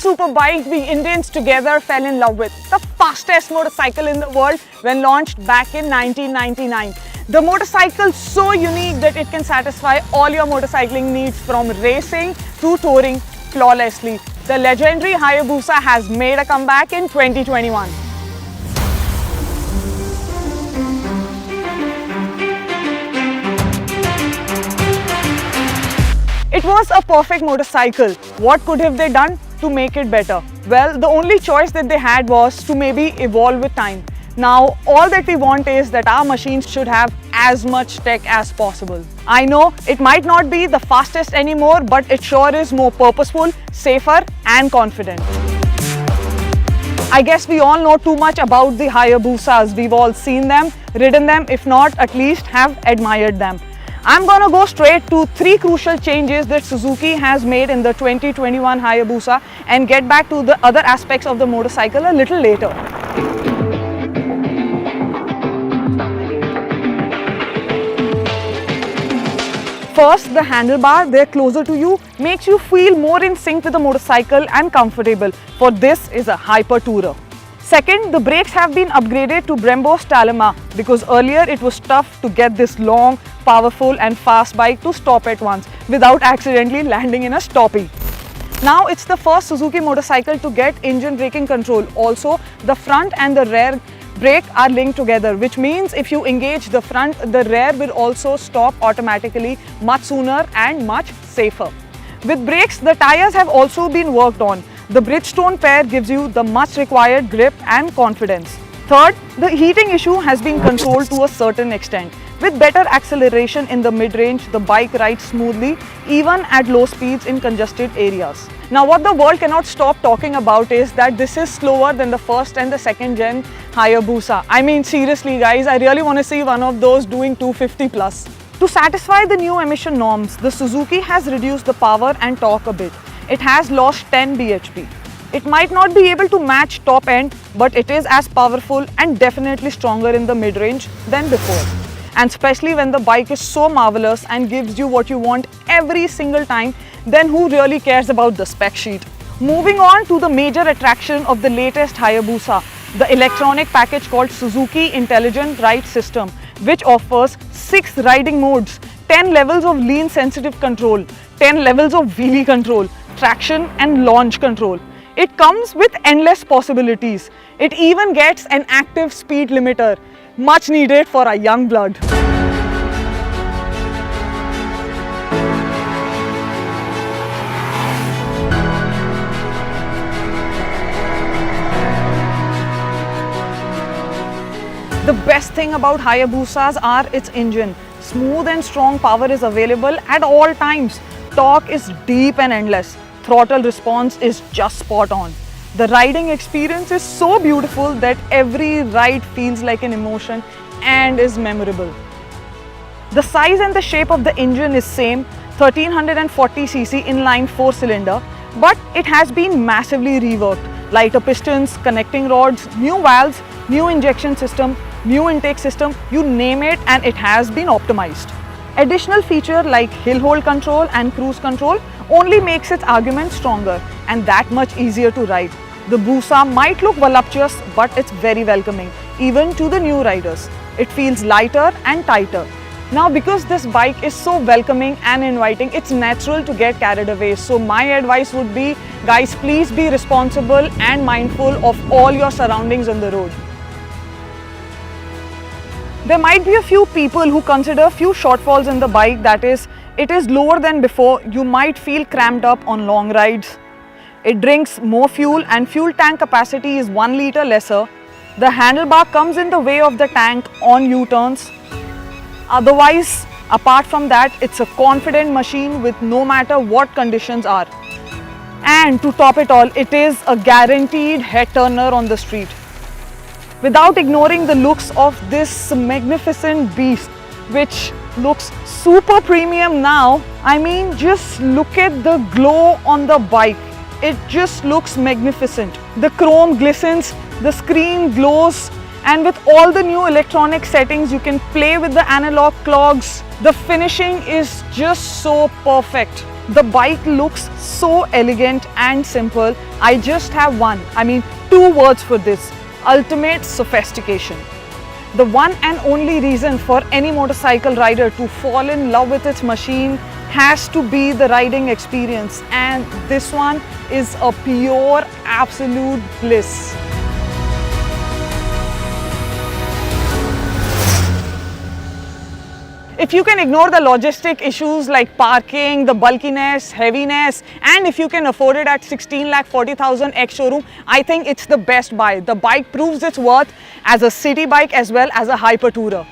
Superbike we Indians together fell in love with. The fastest motorcycle in the world when launched back in 1999. The motorcycle is so unique that it can satisfy all your motorcycling needs from racing to touring flawlessly. The legendary Hayabusa has made a comeback in 2021. It was a perfect motorcycle. What could have they done to make it better? Well, the only choice that they had was to maybe evolve with time. Now, all that we want is that our machines should have as much tech as possible. I know it might not be the fastest anymore, but it sure is more purposeful, safer and confident. I guess we all know too much about the Hayabusas. We've all seen them, ridden them, if not at least have admired them. I'm gonna go straight to 3 crucial changes that Suzuki has made in the 2021 Hayabusa and get back to the other aspects of the motorcycle a little later. First, the handlebar, they're closer to you, makes you feel more in sync with the motorcycle and comfortable, for this is a hyper tourer. Second, the brakes have been upgraded to Brembo's Talema because earlier it was tough to get this long, powerful and fast bike to stop at once without accidentally landing in a stoppie. Now it's the first Suzuki motorcycle to get engine braking control. Also, the front and the rear brake are linked together, which means if you engage the front, the rear will also stop automatically much sooner and much safer. With brakes, the tires have also been worked on. The Bridgestone pair gives you the much required grip and confidence. Third, the heating issue has been controlled to a certain extent. With better acceleration in the mid-range, the bike rides smoothly even at low speeds in congested areas. Now what the world cannot stop talking about is that this is slower than the first and the second gen Hayabusa. I mean seriously guys, I really want to see one of those doing 250 plus. To satisfy the new emission norms, the Suzuki has reduced the power and torque a bit. It has lost 10 bhp. It might not be able to match top end, but it is as powerful and definitely stronger in the mid-range than before. And especially when the bike is so marvelous and gives you what you want every single time, then who really cares about the spec sheet? Moving on to the major attraction of the latest Hayabusa, the electronic package called Suzuki Intelligent Ride System, which offers 6 riding modes, 10 levels of lean sensitive control, 10 levels of wheelie control, traction and launch control. It comes with endless possibilities. It even gets an active speed limiter, much needed for our young blood. The best thing about Hayabusas are its engine. Smooth and strong power is available at all times. Torque is deep and endless. Throttle response is just spot on. The riding experience is so beautiful that every ride feels like an emotion and is memorable. The size and the shape of the engine is same, 1340cc inline 4-cylinder, but it has been massively reworked. Lighter pistons, connecting rods, new valves, new injection system, new intake system, you name it, and it has been optimized. Additional feature like hill hold control and cruise control only makes its argument stronger and that much easier to ride. The Busa might look voluptuous, but it's very welcoming, even to the new riders. It feels lighter and tighter. Now because this bike is so welcoming and inviting, it's natural to get carried away. So my advice would be, guys, please be responsible and mindful of all your surroundings on the road. There might be a few people who consider few shortfalls in the bike, that is, it is lower than before, you might feel cramped up on long rides. It drinks more fuel and fuel tank capacity is 1 liter lesser. The handlebar comes in the way of the tank on U-turns. Otherwise, apart from that, it's a confident machine with no matter what conditions are. And to top it all, it is a guaranteed head turner on the street. Without ignoring the looks of this magnificent beast, which looks super premium now, I mean, just look at the glow on the bike. It just looks magnificent. The chrome glistens, the screen glows, and with all the new electronic settings, you can play with the analog clocks. The finishing is just so perfect. The bike looks so elegant and simple. I just have two words for this: ultimate sophistication. The one and only reason for any motorcycle rider to fall in love with its machine has to be the riding experience, and this one is a pure absolute bliss. If you can ignore the logistic issues like parking, the bulkiness, heaviness, and if you can afford it at 16,40,000 ex-showroom, I think it's the best buy. The bike proves its worth as a city bike as well as a hyper tourer.